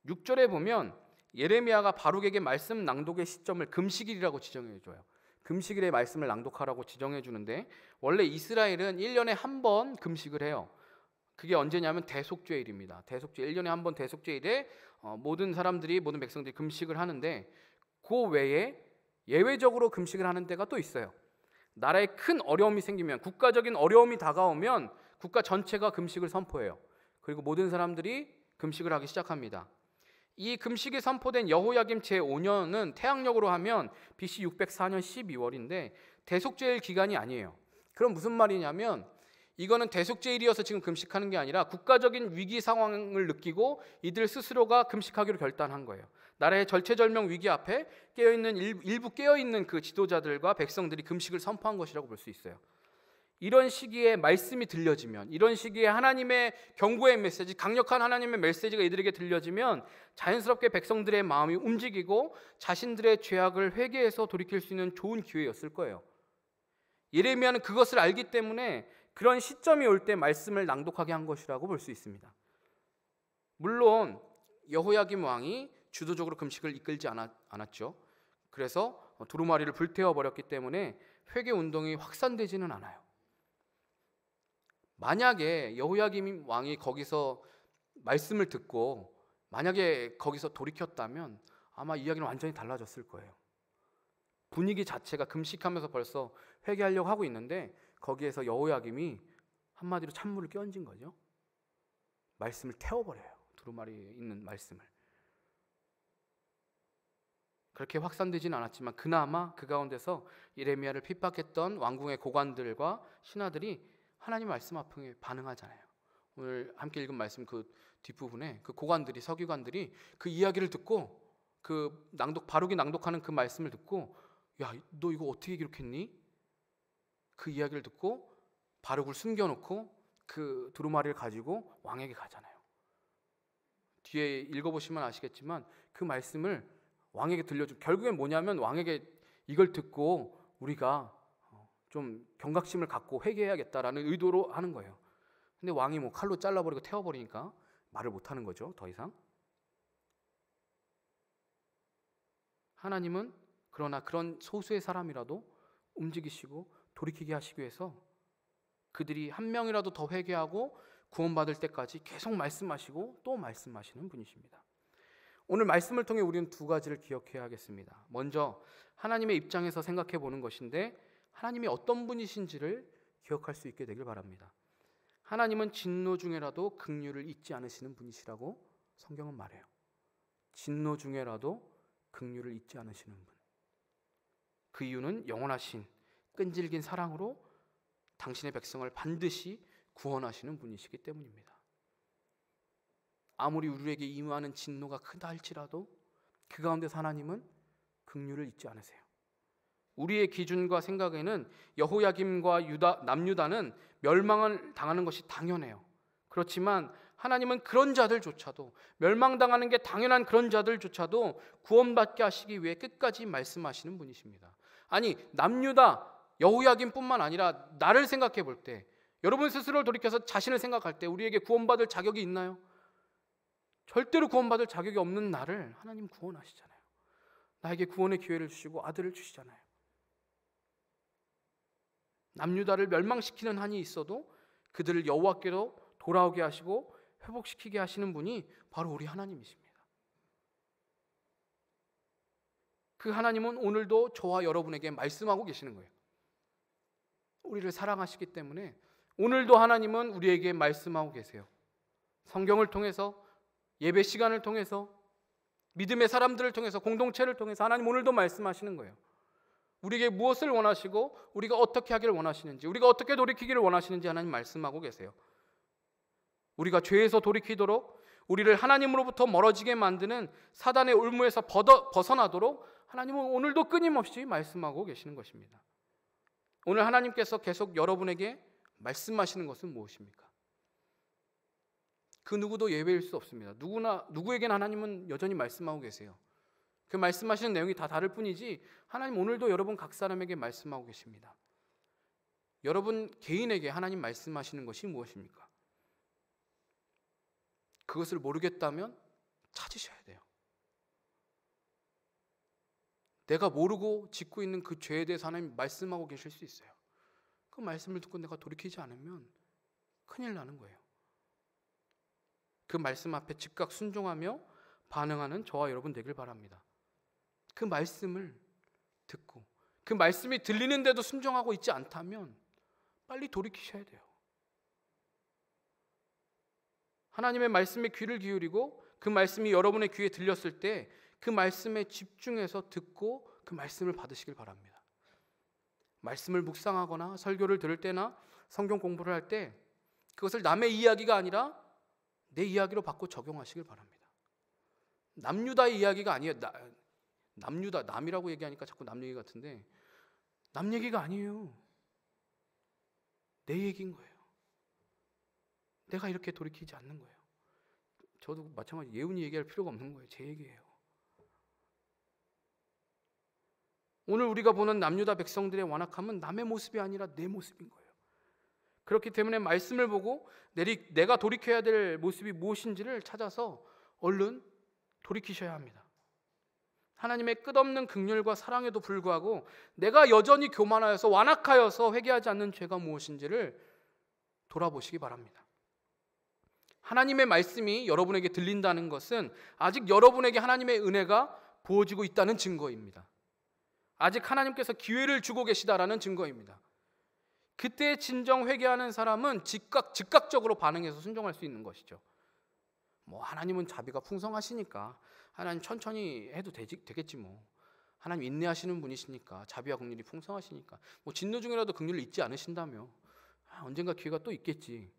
6절에 보면 예레미야가 바룩에게 말씀 낭독의 시점을 금식일이라고 지정해 줘요. 금식일에 말씀을 낭독하라고 지정해 주는데, 원래 이스라엘은 1년에 한 번 금식을 해요. 그게 언제냐면 대속죄일입니다. 대속죄 1년에 한 번 대속죄일에 모든 백성들이 금식을 하는데, 그 외에 예외적으로 금식을 하는 때가 또 있어요. 나라에 큰 어려움이 생기면, 국가적인 어려움이 다가오면 국가 전체가 금식을 선포해요. 그리고 모든 사람들이 금식을 하기 시작합니다. 이 금식이 선포된 여호야김 제5년은 태양력으로 하면 BC 604년 12월인데 대속죄일 기간이 아니에요. 그럼 무슨 말이냐면, 이거는 대속죄일이어서 지금 금식하는 게 아니라 국가적인 위기 상황을 느끼고 이들 스스로가 금식하기로 결단한 거예요. 나라의 절체절명 위기 앞에 일부 깨어있는 그 지도자들과 백성들이 금식을 선포한 것이라고 볼 수 있어요. 이런 시기에 말씀이 들려지면, 이런 시기에 하나님의 경고의 메시지, 강력한 하나님의 메시지가 이들에게 들려지면 자연스럽게 백성들의 마음이 움직이고 자신들의 죄악을 회개해서 돌이킬 수 있는 좋은 기회였을 거예요. 예레미야는 그것을 알기 때문에 그런 시점이 올 때 말씀을 낭독하게 한 것이라고 볼 수 있습니다. 물론 여호야김 왕이 주도적으로 금식을 이끌지 않았죠. 그래서 두루마리를 불태워 버렸기 때문에 회개 운동이 확산되지는 않아요. 만약에 여호야김 왕이 거기서 말씀을 듣고 만약에 거기서 돌이켰다면 아마 이야기는 완전히 달라졌을 거예요. 분위기 자체가 금식하면서 벌써 회개하려고 하고 있는데 거기에서 여호야김이 한마디로 찬물을 끼얹은 거죠. 말씀을 태워버려요. 두루마리에 있는 말씀을. 그렇게 확산되지는 않았지만 그나마 그 가운데서 예레미야를 핍박했던 왕궁의 고관들과 신하들이 하나님 말씀 앞에 반응하잖아요. 오늘 함께 읽은 말씀 그 뒷부분에 그 고관들이, 서기관들이 그 이야기를 듣고 그 바룩이 낭독하는 그 말씀을 듣고, 야, 너 이거 어떻게 기록했니? 그 이야기를 듣고 바룩을 숨겨놓고 그 두루마리를 가지고 왕에게 가잖아요. 뒤에 읽어보시면 아시겠지만 그 말씀을 왕에게 들려주고, 결국엔 뭐냐면 왕에게 이걸 듣고 우리가 좀 경각심을 갖고 회개해야겠다라는 의도로 하는 거예요. 근데 왕이 뭐 칼로 잘라버리고 태워버리니까 말을 못하는 거죠. 더 이상. 하나님은 그러나 그런 소수의 사람이라도 움직이시고 돌이키게 하시기 위해서 그들이 한 명이라도 더 회개하고 구원받을 때까지 계속 말씀하시고 또 말씀하시는 분이십니다. 오늘 말씀을 통해 우리는 두 가지를 기억해야 하겠습니다. 먼저 하나님의 입장에서 생각해 보는 것인데, 하나님이 어떤 분이신지를 기억할 수 있게 되길 바랍니다. 하나님은 진노 중에라도 긍휼을 잊지 않으시는 분이시라고 성경은 말해요. 진노 중에라도 긍휼을 잊지 않으시는 분. 그 이유는 영원하신 끈질긴 사랑으로 당신의 백성을 반드시 구원하시는 분이시기 때문입니다. 아무리 우리에게 임하는 진노가 크다 할지라도 그 가운데서 하나님은 긍휼을 잊지 않으세요. 우리의 기준과 생각에는 여호야김과 남유다는 멸망을 당하는 것이 당연해요. 그렇지만 하나님은 그런 자들조차도, 멸망당하는 게 당연한 그런 자들조차도 구원받게 하시기 위해 끝까지 말씀하시는 분이십니다. 아니, 남유다, 여호야김뿐만 아니라 나를 생각해 볼 때, 여러분 스스로를 돌이켜서 자신을 생각할 때 우리에게 구원받을 자격이 있나요? 절대로 구원받을 자격이 없는 나를 하나님 구원하시잖아요. 나에게 구원의 기회를 주시고 아들을 주시잖아요. 남유다를 멸망시키는 한이 있어도 그들을 여호와께로 돌아오게 하시고 회복시키게 하시는 분이 바로 우리 하나님이십니다. 그 하나님은 오늘도 저와 여러분에게 말씀하고 계시는 거예요. 우리를 사랑하시기 때문에 오늘도 하나님은 우리에게 말씀하고 계세요. 성경을 통해서, 예배 시간을 통해서, 믿음의 사람들을 통해서, 공동체를 통해서 하나님 오늘도 말씀하시는 거예요. 우리에게 무엇을 원하시고 우리가 어떻게 하기를 원하시는지, 우리가 어떻게 돌이키기를 원하시는지 하나님 말씀하고 계세요. 우리가 죄에서 돌이키도록, 우리를 하나님으로부터 멀어지게 만드는 사단의 올무에서 벗어나도록 하나님은 오늘도 끊임없이 말씀하고 계시는 것입니다. 오늘 하나님께서 계속 여러분에게 말씀하시는 것은 무엇입니까? 그 누구도 예외일 수 없습니다. 누구에게나 하나님은 여전히 말씀하고 계세요. 그 말씀하시는 내용이 다 다를 뿐이지 하나님 오늘도 여러분 각 사람에게 말씀하고 계십니다. 여러분 개인에게 하나님 말씀하시는 것이 무엇입니까? 그것을 모르겠다면 찾으셔야 돼요. 내가 모르고 짓고 있는 그 죄에 대해서 하나님 말씀하고 계실 수 있어요. 그 말씀을 듣고 내가 돌이키지 않으면 큰일 나는 거예요. 그 말씀 앞에 즉각 순종하며 반응하는 저와 여러분 되길 바랍니다. 그 말씀을 듣고 그 말씀이 들리는데도 순종하고 있지 않다면 빨리 돌이키셔야 돼요. 하나님의 말씀에 귀를 기울이고 그 말씀이 여러분의 귀에 들렸을 때 그 말씀에 집중해서 듣고 그 말씀을 받으시길 바랍니다. 말씀을 묵상하거나 설교를 들을 때나 성경 공부를 할 때 그것을 남의 이야기가 아니라 내 이야기로 바꿔 적용하시길 바랍니다. 남유다의 이야기가 아니에요. 남유다, 남이라고 얘기하니까 자꾸 남 얘기 같은데 남 얘기가 아니에요. 내 얘기인 거예요. 내가 이렇게 돌이키지 않는 거예요. 저도 마찬가지 예훈이 얘기할 필요가 없는 거예요. 제 얘기예요. 오늘 우리가 보는 남유다 백성들의 완악함은 남의 모습이 아니라 내 모습인 거예요. 그렇기 때문에 말씀을 보고 내가 돌이켜야 될 모습이 무엇인지를 찾아서 얼른 돌이키셔야 합니다. 하나님의 끝없는 긍휼과 사랑에도 불구하고 내가 여전히 교만하여서 완악하여서 회개하지 않는 죄가 무엇인지를 돌아보시기 바랍니다. 하나님의 말씀이 여러분에게 들린다는 것은 아직 여러분에게 하나님의 은혜가 부어지고 있다는 증거입니다. 아직 하나님께서 기회를 주고 계시다라는 증거입니다. 그때 진정 회개하는 사람은 즉각적으로 반응해서 순종할 수 있는 것이죠. 하나님은 자비가 풍성하시니까 하나님 천천히 해도 되겠지 뭐. 하나님 인내하시는 분이시니까 자비와 긍휼이 풍성하시니까 진노 중이라도 긍휼을 잊지 않으신다며 언젠가 기회가 또 있겠지.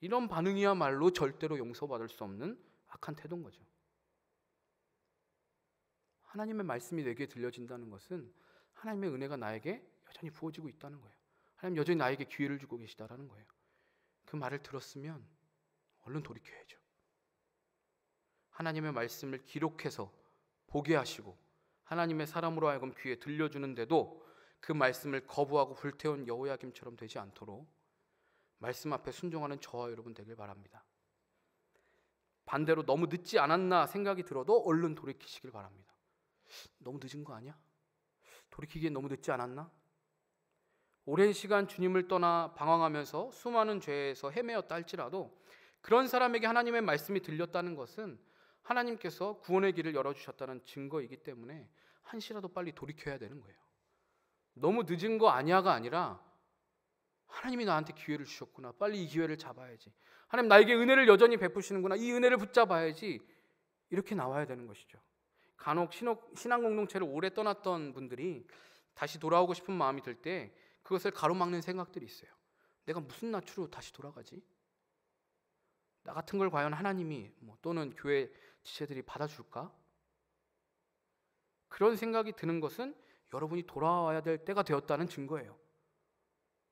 이런 반응이야말로 절대로 용서받을 수 없는 악한 태도인 거죠. 하나님의 말씀이 내게 들려진다는 것은 하나님의 은혜가 나에게 여전히 부어지고 있다는 거예요. 하나님 여전히 나에게 기회를 주고 계시다라는 거예요. 그 말을 들었으면 얼른 돌이켜야죠. 하나님의 말씀을 기록해서 보게 하시고 하나님의 사람으로 하여금 귀에 들려주는데도 그 말씀을 거부하고 불태운 여호야김처럼 되지 않도록 말씀 앞에 순종하는 저와 여러분 되길 바랍니다. 반대로 너무 늦지 않았나 생각이 들어도 얼른 돌이키시길 바랍니다. 너무 늦은 거 아니야? 돌이키기엔 너무 늦지 않았나? 오랜 시간 주님을 떠나 방황하면서 수많은 죄에서 헤매었다 할지라도 그런 사람에게 하나님의 말씀이 들렸다는 것은 하나님께서 구원의 길을 열어주셨다는 증거이기 때문에 한시라도 빨리 돌이켜야 되는 거예요. 너무 늦은 거 아니야가 아니라 하나님이 나한테 기회를 주셨구나. 빨리 이 기회를 잡아야지. 하나님 나에게 은혜를 여전히 베푸시는구나. 이 은혜를 붙잡아야지. 이렇게 나와야 되는 것이죠. 간혹 신앙 공동체를 오래 떠났던 분들이 다시 돌아오고 싶은 마음이 들 때 그것을 가로막는 생각들이 있어요. 내가 무슨 낯으로 다시 돌아가지? 나 같은 걸 과연 하나님이 또는 교회 지체들이 받아줄까? 그런 생각이 드는 것은 여러분이 돌아와야 될 때가 되었다는 증거예요.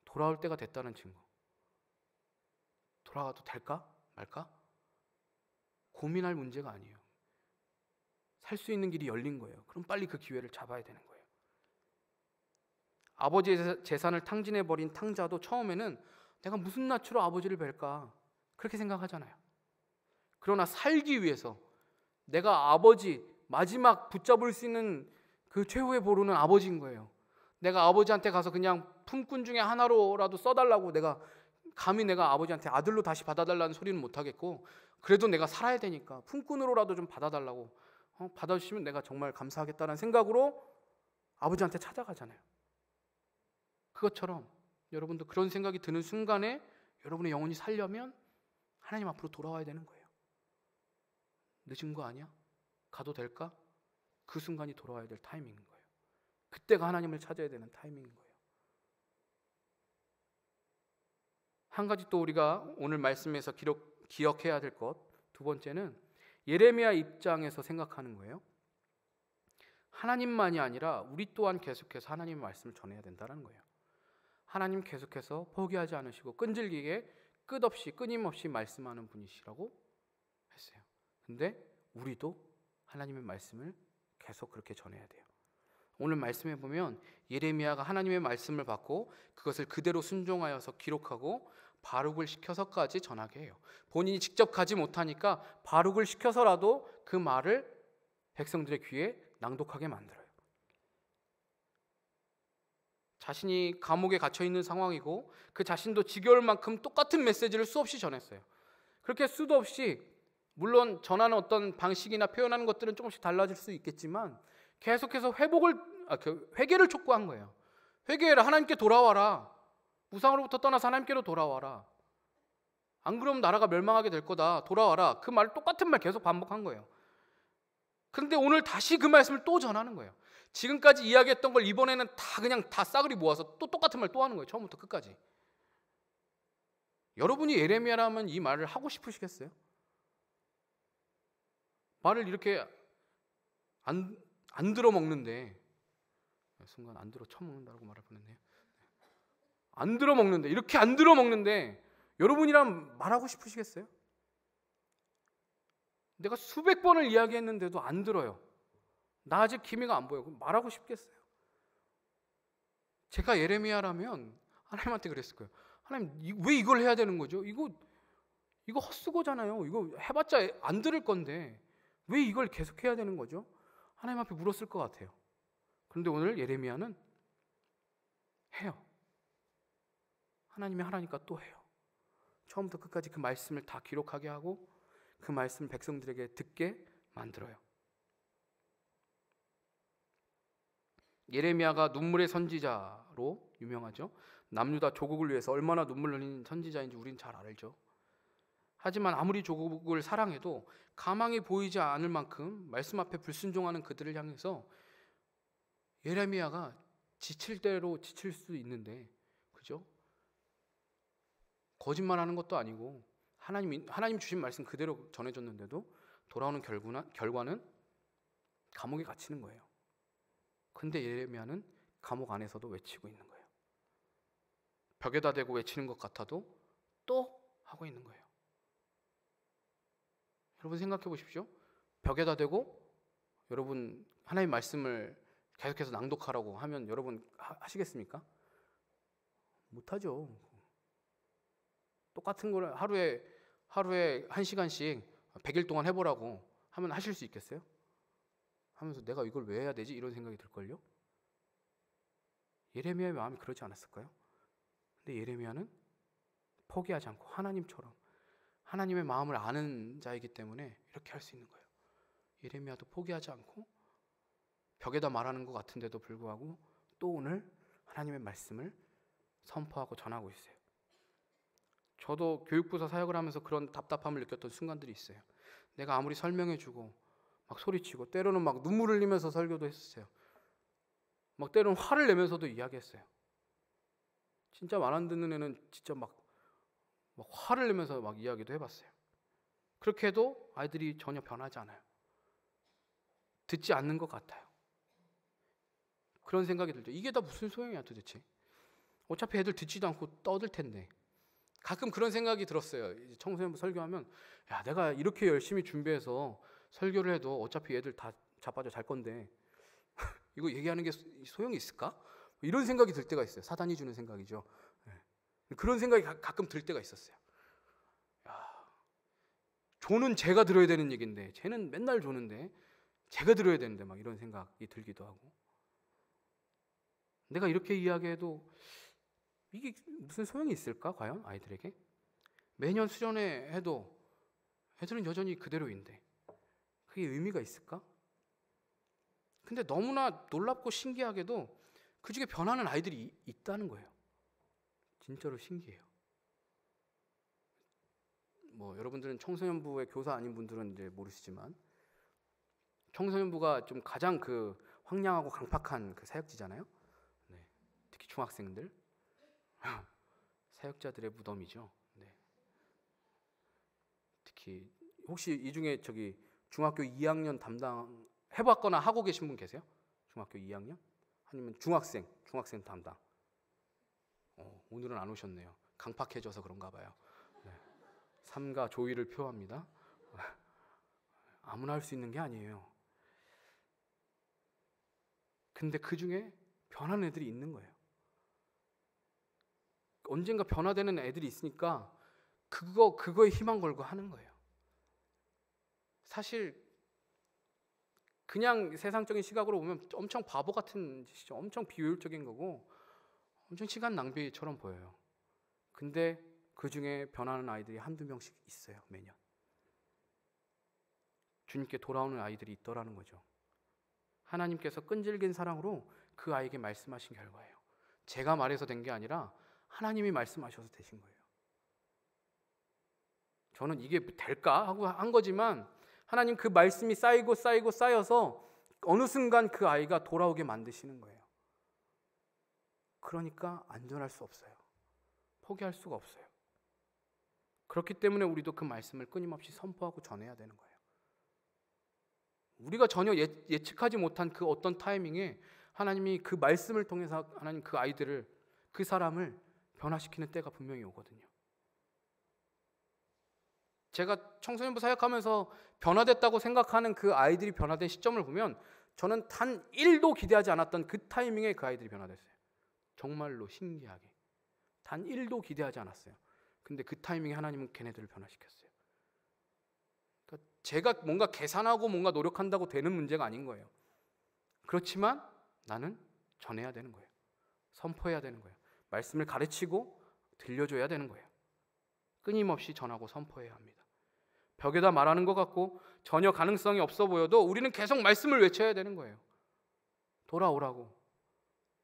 돌아올 때가 됐다는 증거. 돌아가도 될까? 말까? 고민할 문제가 아니에요. 살 수 있는 길이 열린 거예요. 그럼 빨리 그 기회를 잡아야 되는 거예요. 아버지의 재산을 탕진해버린 탕자도 처음에는 내가 무슨 낯으로 아버지를 뵐까? 그렇게 생각하잖아요. 그러나 살기 위해서 내가 아버지 마지막 붙잡을 수 있는 그 최후의 보루는 아버지인 거예요. 내가 아버지한테 가서 그냥 품꾼 중에 하나로라도 써달라고 감히 내가 아버지한테 아들로 다시 받아달라는 소리는 못하겠고 그래도 내가 살아야 되니까 품꾼으로라도 좀 받아달라고 받아주시면 내가 정말 감사하겠다는 생각으로 아버지한테 찾아가잖아요. 그것처럼 여러분도 그런 생각이 드는 순간에 여러분의 영혼이 살려면 하나님 앞으로 돌아와야 되는 거예요. 늦은 거 아니야? 가도 될까? 그 순간이 돌아와야 될 타이밍인 거예요. 그때가 하나님을 찾아야 되는 타이밍인 거예요. 한 가지 또 우리가 오늘 말씀에서 기억해야 될 것, 두 번째는 예레미야 입장에서 생각하는 거예요. 하나님만이 아니라 우리 또한 계속해서 하나님의 말씀을 전해야 된다는 거예요. 하나님 계속해서 포기하지 않으시고 끈질기게 끝없이 끊임없이 말씀하는 분이시라고 했어요. 근데 우리도 하나님의 말씀을 계속 그렇게 전해야 돼요. 오늘 말씀해 보면 예레미야가 하나님의 말씀을 받고 그것을 그대로 순종하여서 기록하고 바룩을 시켜서까지 전하게 해요. 본인이 직접 가지 못하니까 바룩을 시켜서라도 그 말을 백성들의 귀에 낭독하게 만들어요. 자신이 감옥에 갇혀 있는 상황이고 그 자신도 지겨울 만큼 똑같은 메시지를 수없이 전했어요. 그렇게 수도 없이, 물론 전하는 어떤 방식이나 표현하는 것들은 조금씩 달라질 수 있겠지만 계속해서 회개를 촉구한 거예요. 회개해라. 하나님께 돌아와라. 우상으로부터 떠나서 하나님께로 돌아와라. 안 그러면 나라가 멸망하게 될 거다. 돌아와라. 그 말, 똑같은 말 계속 반복한 거예요. 그런데 오늘 다시 그 말씀을 또 전하는 거예요. 지금까지 이야기했던 걸 이번에는 그냥 다 싸그리 모아서 또 똑같은 말 또 하는 거예요. 처음부터 끝까지. 여러분이 예레미야라면 이 말을 하고 싶으시겠어요? 말을 이렇게 안 들어 먹는데, 순간 안 들어 처먹는다고 말할 뻔했네요. 안 들어 먹는데, 이렇게 안 들어 먹는데 여러분이랑 말하고 싶으시겠어요? 내가 수백 번을 이야기했는데도 안 들어요. 나 아직 기미가 안 보여. 그럼 말하고 싶겠어요? 제가 예레미야라면 하나님한테 그랬을 거예요. 하나님, 왜 이걸 해야 되는 거죠? 이거 헛수고잖아요. 이거 해봤자 안 들을 건데 왜 이걸 계속 해야 되는 거죠? 하나님 앞에 물었을 것 같아요. 그런데 오늘 예레미야는 해요. 하나님이 하라니까 또 해요. 처음부터 끝까지 그 말씀을 다 기록하게 하고 그 말씀을 백성들에게 듣게 만들어요. 예레미야가 눈물의 선지자로 유명하죠. 남유다 조국을 위해서 얼마나 눈물 흘린 선지자인지 우리는 잘 알죠. 하지만 아무리 조국을 사랑해도 가망이 보이지 않을 만큼 말씀 앞에 불순종하는 그들을 향해서 예레미야가 지칠 대로 지칠 수 있는데, 그죠? 거짓말하는 것도 아니고 하나님 주신 말씀 그대로 전해줬는데도 돌아오는 결과는 감옥에 갇히는 거예요. 근데 예레미야는 감옥 안에서도 외치고 있는 거예요. 벽에다 대고 외치는 것 같아도 또 하고 있는 거예요. 여러분 생각해 보십시오. 벽에다 대고 여러분 하나님 말씀을 계속해서 낭독하라고 하면 여러분 하시겠습니까? 못하죠. 똑같은 걸 하루에 1시간씩 100일 동안 해보라고 하면 하실 수 있겠어요? 하면서 내가 이걸 왜 해야 되지? 이런 생각이 들걸요? 예레미야의 마음이 그러지 않았을까요? 근데 예레미야는 포기하지 않고 하나님처럼 하나님의 마음을 아는 자이기 때문에 이렇게 할 수 있는 거예요. 예레미야도 포기하지 않고 벽에다 말하는 것 같은데도 불구하고 또 오늘 하나님의 말씀을 선포하고 전하고 있어요. 저도 교육부서 사역을 하면서 그런 답답함을 느꼈던 순간들이 있어요. 내가 아무리 설명해주고 막 소리치고 때로는 막 눈물 흘리면서 설교도 했었어요. 막 때로는 화를 내면서도 이야기했어요. 진짜 말 안 듣는 애는 진짜 막 화를 내면서 막 이야기도 해봤어요. 그렇게 해도 아이들이 전혀 변하지 않아요. 듣지 않는 것 같아요. 그런 생각이 들죠. 이게 다 무슨 소용이야 도대체. 어차피 애들 듣지도 않고 떠들 텐데. 가끔 그런 생각이 들었어요. 청소년부 설교하면 야, 내가 이렇게 열심히 준비해서 설교를 해도 어차피 애들 다 자빠져 잘 건데 이거 얘기하는 게 소용이 있을까? 이런 생각이 들 때가 있어요. 사단이 주는 생각이죠. 그런 생각이 가끔 들 때가 있었어요. 야, 조는 제가 들어야 되는 얘기인데 쟤는 맨날 조는데 제가 들어야 되는데 막 이런 생각이 들기도 하고, 내가 이렇게 이야기해도 이게 무슨 소용이 있을까 과연 아이들에게? 매년 수련회 해도 애들은 여전히 그대로인데 그게 의미가 있을까? 근데 너무나 놀랍고 신기하게도 그 중에 변하는 아이들이 있다는 거예요. 진짜로 신기해요. 뭐 여러분들은 청소년부의 교사 아닌 분들은 이제 모르시지만 청소년부가 좀 가장 그 황량하고 강팍한 그 사역지잖아요. 네. 특히 중학생들 사역자들의 무덤이죠. 네. 특히 혹시 이 중에 저기 중학교 2학년 담당 해봤거나 하고 계신 분 계세요? 중학교 2학년? 아니면 중학생 담당? 오늘은 안 오셨네요. 강팍해져서 그런가 봐요. 네. 삼가 조의를 표합니다. 아무나 할 수 있는 게 아니에요. 근데 그 중에 변하는 애들이 있는 거예요. 언젠가 변화되는 애들이 있으니까 그거에 희망 걸고 하는 거예요. 사실 그냥 세상적인 시각으로 보면 엄청 바보 같은 짓이죠. 엄청 비효율적인 거고 엄청 시간 낭비처럼 보여요. 근데 그 중에 변하는 아이들이 한두 명씩 있어요. 매년 주님께 돌아오는 아이들이 있더라는 거죠. 하나님께서 끈질긴 사랑으로 그 아이에게 말씀하신 결과예요. 제가 말해서 된 게 아니라 하나님이 말씀하셔서 되신 거예요. 저는 이게 될까 하고 한 거지만 하나님 그 말씀이 쌓여서 어느 순간 그 아이가 돌아오게 만드시는 거예요. 그러니까 안전할 수 없어요. 포기할 수가 없어요. 그렇기 때문에 우리도 그 말씀을 끊임없이 선포하고 전해야 되는 거예요. 우리가 전혀 예측하지 못한 그 어떤 타이밍에 하나님이 그 말씀을 통해서 하나님 그 아이들을, 그 사람을 변화시키는 때가 분명히 오거든요. 제가 청소년부 사역하면서 변화됐다고 생각하는 그 아이들이 변화된 시점을 보면 저는 단 1도 기대하지 않았던 그 타이밍에 그 아이들이 변화됐어요. 정말로 신기하게 단 1도 기대하지 않았어요. 근데 그 타이밍에 하나님은 걔네들을 변화시켰어요. 그러니까 제가 뭔가 계산하고 뭔가 노력한다고 되는 문제가 아닌 거예요. 그렇지만 나는 전해야 되는 거예요. 선포해야 되는 거예요. 말씀을 가르치고 들려줘야 되는 거예요. 끊임없이 전하고 선포해야 합니다. 벽에다 말하는 것 같고 전혀 가능성이 없어 보여도 우리는 계속 말씀을 외쳐야 되는 거예요. 돌아오라고,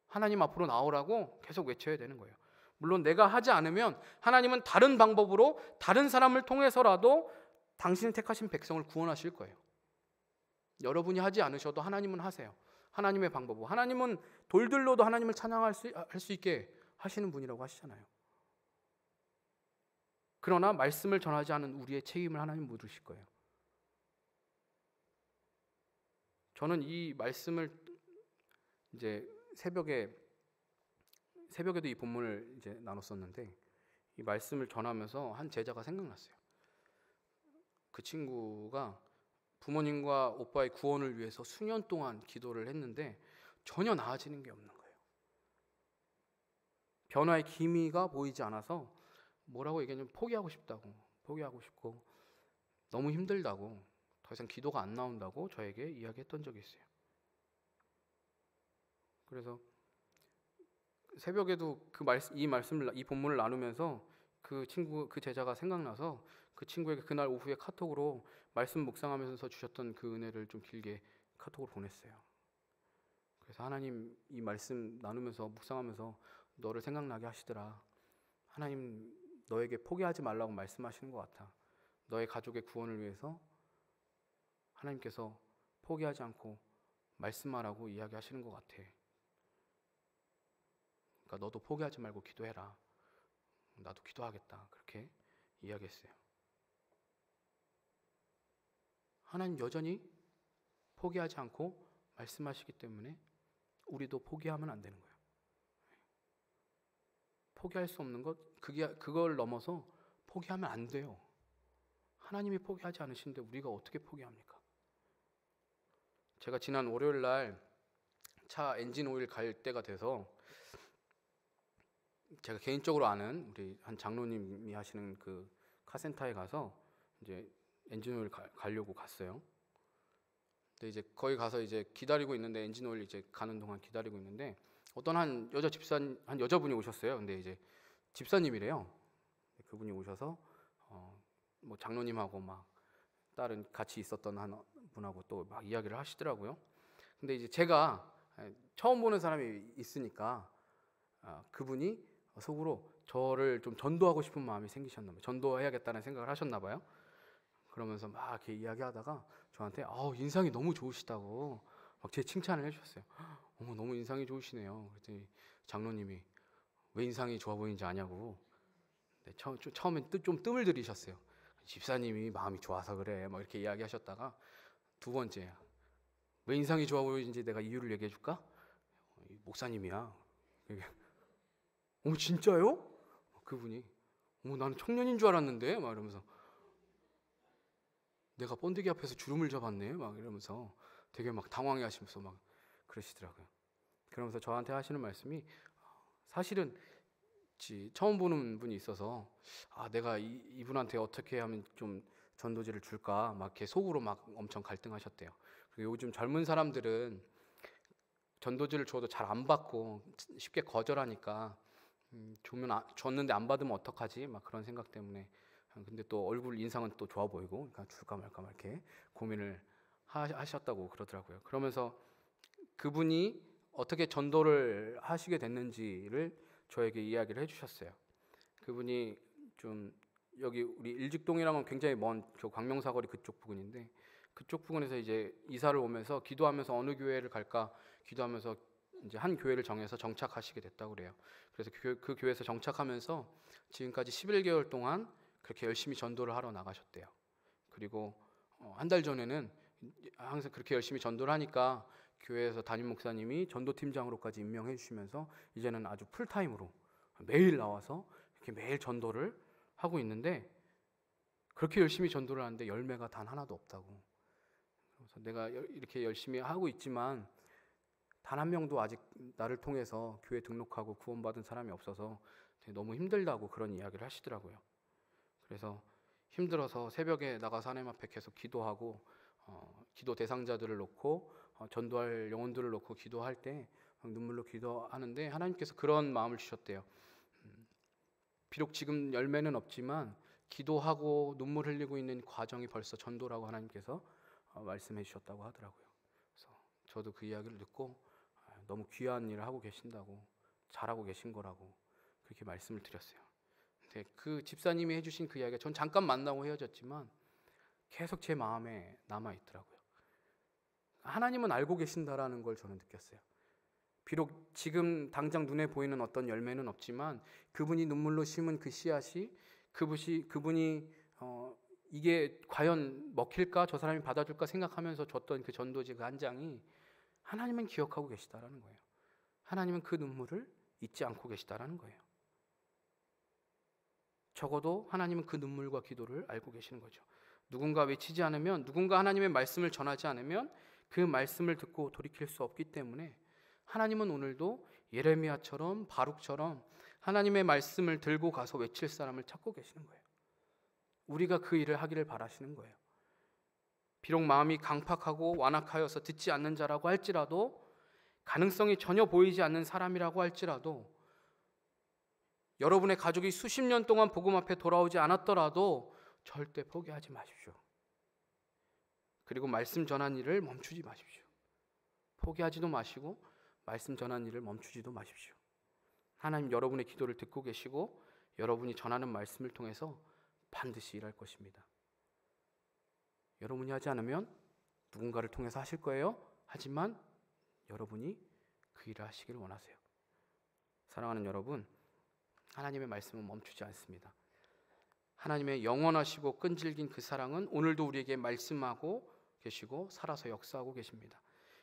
하나님 앞으로 나오라고 계속 외쳐야 되는 거예요. 물론 내가 하지 않으면 하나님은 다른 방법으로 다른 사람을 통해서라도 당신이 택하신 백성을 구원하실 거예요. 여러분이 하지 않으셔도 하나님은 하세요. 하나님의 방법으로. 하나님은 돌들로도 하나님을 찬양할 수 있게 하시는 분이라고 하시잖아요. 그러나 말씀을 전하지 않은 우리의 책임을 하나님 묻으실 거예요. 저는 이 말씀을 이제 새벽에도 이 본문을 이제 나눴었는데 이 말씀을 전하면서 한 제자가 생각났어요. 그 친구가 부모님과 오빠의 구원을 위해서 수년 동안 기도를 했는데 전혀 나아지는 게 없는 거예요. 변화의 기미가 보이지 않아서 뭐라고 얘기하냐면 포기하고 싶고 너무 힘들다고, 더 이상 기도가 안 나온다고 저에게 이야기했던 적이 있어요. 그래서 새벽에도 이 본문을 나누면서 그 제자가 생각나서 그 친구에게 그날 오후에 카톡으로 말씀 묵상하면서 주셨던 그 은혜를 좀 길게 카톡으로 보냈어요. 그래서 하나님 이 말씀 나누면서 묵상하면서 너를 생각나게 하시더라. 하나님 너에게 포기하지 말라고 말씀하시는 것 같아. 너의 가족의 구원을 위해서 하나님께서 포기하지 않고 말씀하라고 이야기하시는 것 같아. 그러니까 너도 포기하지 말고 기도해라. 나도 기도하겠다. 그렇게 이야기했어요. 하나님 여전히 포기하지 않고 말씀하시기 때문에 우리도 포기하면 안 되는 거예요. 포기할 수 없는 것, 그걸 넘어서 포기하면 안 돼요. 하나님이 포기하지 않으시는데 우리가 어떻게 포기합니까? 제가 지난 월요일 날 차 엔진 오일 갈 때가 돼서 제가 개인적으로 아는 우리 한 장로님이 하시는 그 카센터에 가서 이제 엔진 오일 가려고 갔어요. 근데 이제 거기 가서 이제 기다리고 있는데 엔진 오일 이제 가는 동안 기다리고 있는데 어떤 한 여자분이 오셨어요. 근데 이제 집사님이래요. 그분이 오셔서 뭐 장로님하고 막 다른 같이 있었던 한 분하고 또 막 이야기를 하시더라고요. 근데 이제 제가 처음 보는 사람이 있으니까 그분이 속으로 저를 좀 전도하고 싶은 마음이 생기셨나 봐요. 전도해야겠다는 생각을 하셨나 봐요. 그러면서 막 이렇게 이야기하다가 저한테 인상이 너무 좋으시다고 막 제 칭찬을 해주셨어요. 어머 너무 인상이 좋으시네요. 그랬더니 장로님이 왜 인상이 좋아 보이는지 아냐고. 네, 처음엔 좀 뜸을 들이셨어요. 집사님이 마음이 좋아서 그래 막 이렇게 이야기하셨다가 두 번째 왜 인상이 좋아 보이는지 내가 이유를 얘기해 줄까? 목사님이야. 어머 진짜요? 그분이 나는 청년인 줄 알았는데 막 이러면서 내가 번데기 앞에서 주름을 잡았네 막 이러면서 되게 막 당황해 하시면서 막 그러시더라고요. 그러면서 저한테 하시는 말씀이, 사실은 처음 보는 분이 있어서 내가 이분한테 어떻게 하면 좀 전도지를 줄까 막 이렇게 속으로 막 엄청 갈등하셨대요. 그리고 요즘 젊은 사람들은 전도지를 줘도 잘 안 받고 쉽게 거절하니까 줬는데 안 받으면 어떡하지? 막 그런 생각 때문에. 근데 또 얼굴 인상은 또 좋아 보이고, 그러니까 줄까 말까 막 이렇게 고민을 하셨다고 그러더라고요. 그러면서 그분이 어떻게 전도를 하시게 됐는지를 저에게 이야기를 해주셨어요. 그분이 좀 여기 우리 일직동이랑은 굉장히 먼 그 광명사거리 그쪽 부근인데, 그쪽 부근에서 이제 이사를 오면서 기도하면서 어느 교회를 갈까 기도하면서 이제 한 교회를 정해서 정착하시게 됐다고 그래요. 그래서 그 교회에서 정착하면서 지금까지 11개월 동안 그렇게 열심히 전도를 하러 나가셨대요. 그리고 한 달 전에는 항상 그렇게 열심히 전도를 하니까 교회에서 담임 목사님이 전도팀장으로까지 임명해 주시면서 이제는 아주 풀타임으로 매일 나와서 이렇게 매일 전도를 하고 있는데, 그렇게 열심히 전도를 하는데 열매가 단 하나도 없다고. 그래서 내가 이렇게 열심히 하고 있지만 단 한 명도 아직 나를 통해서 교회 등록하고 구원받은 사람이 없어서 너무 힘들다고 그런 이야기를 하시더라고요. 그래서 힘들어서 새벽에 나가서 하나님 앞에 계속 기도하고 기도 대상자들을 놓고 전도할 영혼들을 놓고 기도할 때 눈물로 기도하는데, 하나님께서 그런 마음을 주셨대요. 비록 지금 열매는 없지만 기도하고 눈물 흘리고 있는 과정이 벌써 전도라고 하나님께서 말씀해 주셨다고 하더라고요. 그래서 저도 그 이야기를 듣고 너무 귀한 일을 하고 계신다고, 잘하고 계신 거라고 그렇게 말씀을 드렸어요. 근데 그 집사님이 해주신 그 이야기가, 전 잠깐 만나고 헤어졌지만 계속 제 마음에 남아 있더라고요. 하나님은 알고 계신다라는 걸 저는 느꼈어요. 비록 지금 당장 눈에 보이는 어떤 열매는 없지만 그분이 눈물로 심은 그 씨앗이, 그분이 이게 과연 먹힐까, 저 사람이 받아줄까 생각하면서 줬던 그 전도지 그 한 장이 하나님은 기억하고 계시다라는 거예요. 하나님은 그 눈물을 잊지 않고 계시다라는 거예요. 적어도 하나님은 그 눈물과 기도를 알고 계시는 거죠. 누군가 외치지 않으면, 누군가 하나님의 말씀을 전하지 않으면 그 말씀을 듣고 돌이킬 수 없기 때문에 하나님은 오늘도 예레미야처럼 바룩처럼 하나님의 말씀을 들고 가서 외칠 사람을 찾고 계시는 거예요. 우리가 그 일을 하기를 바라시는 거예요. 비록 마음이 강팍하고 완악하여서 듣지 않는 자라고 할지라도, 가능성이 전혀 보이지 않는 사람이라고 할지라도, 여러분의 가족이 수십 년 동안 복음 앞에 돌아오지 않았더라도 절대 포기하지 마십시오. 그리고 말씀 전한 일을 멈추지 마십시오. 포기하지도 마시고 말씀 전한 일을 멈추지도 마십시오. 하나님 여러분의 기도를 듣고 계시고 여러분이 전하는 말씀을 통해서 반드시 일할 것입니다. 여러분이 하지 않으면 누군가를 통해서 하실 거예요. 하지만 여러분이 그 일을 하시기를 원하세요. 사랑하는 여러분, 하나님의 말씀은 멈추지 않습니다. 하나님의 영원하시고 끈질긴 그 사랑은 오늘도 우리에게 말씀하고 계시고 살아서 역사하고 계십니다.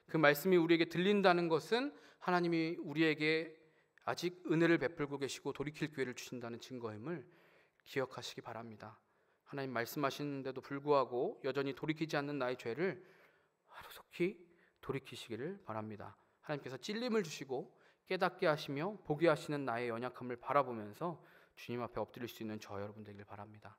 그 말씀이 우리에게 들린다는 것은 하나님이 우리에게 아직 은혜를 베풀고 계시고 돌이킬 기회를 주신다는 증거임을 기억하시기 바랍니다. 하나님 말씀하시는데도 불구하고 여전히 돌이키지 않는 나의 죄를 하루속히 돌이키시기를 바랍니다. 하나님께서 찔림을 주시고 깨닫게 하시며 보게 하시는 나의 연약함을 바라보면서 주님 앞에 엎드릴 수 있는 저 여러분 되길 바랍니다.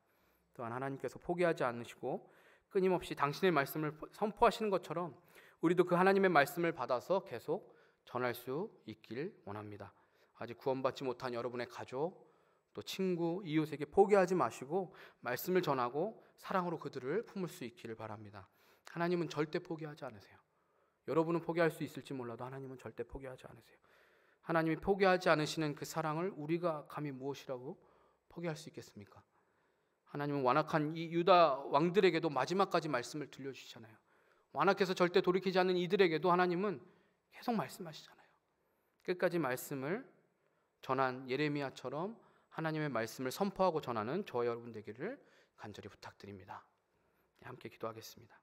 또한 하나님께서 포기하지 않으시고 끊임없이 당신의 말씀을 선포하시는 것처럼 우리도 그 하나님의 말씀을 받아서 계속 전할 수 있길 원합니다. 아직 구원받지 못한 여러분의 가족, 또 친구, 이웃에게 포기하지 마시고 말씀을 전하고 사랑으로 그들을 품을 수 있기를 바랍니다. 하나님은 절대 포기하지 않으세요. 여러분은 포기할 수 있을지 몰라도 하나님은 절대 포기하지 않으세요. 하나님이 포기하지 않으시는 그 사랑을 우리가 감히 무엇이라고 포기할 수 있겠습니까? 하나님은 완악한 이 유다 왕들에게도 마지막까지 말씀을 들려주시잖아요. 완악해서 절대 돌이키지 않는 이들에게도 하나님은 계속 말씀하시잖아요. 끝까지 말씀을 전한 예레미야처럼 하나님의 말씀을 선포하고 전하는 저와 여러분 되기를 간절히 부탁드립니다. 함께 기도하겠습니다.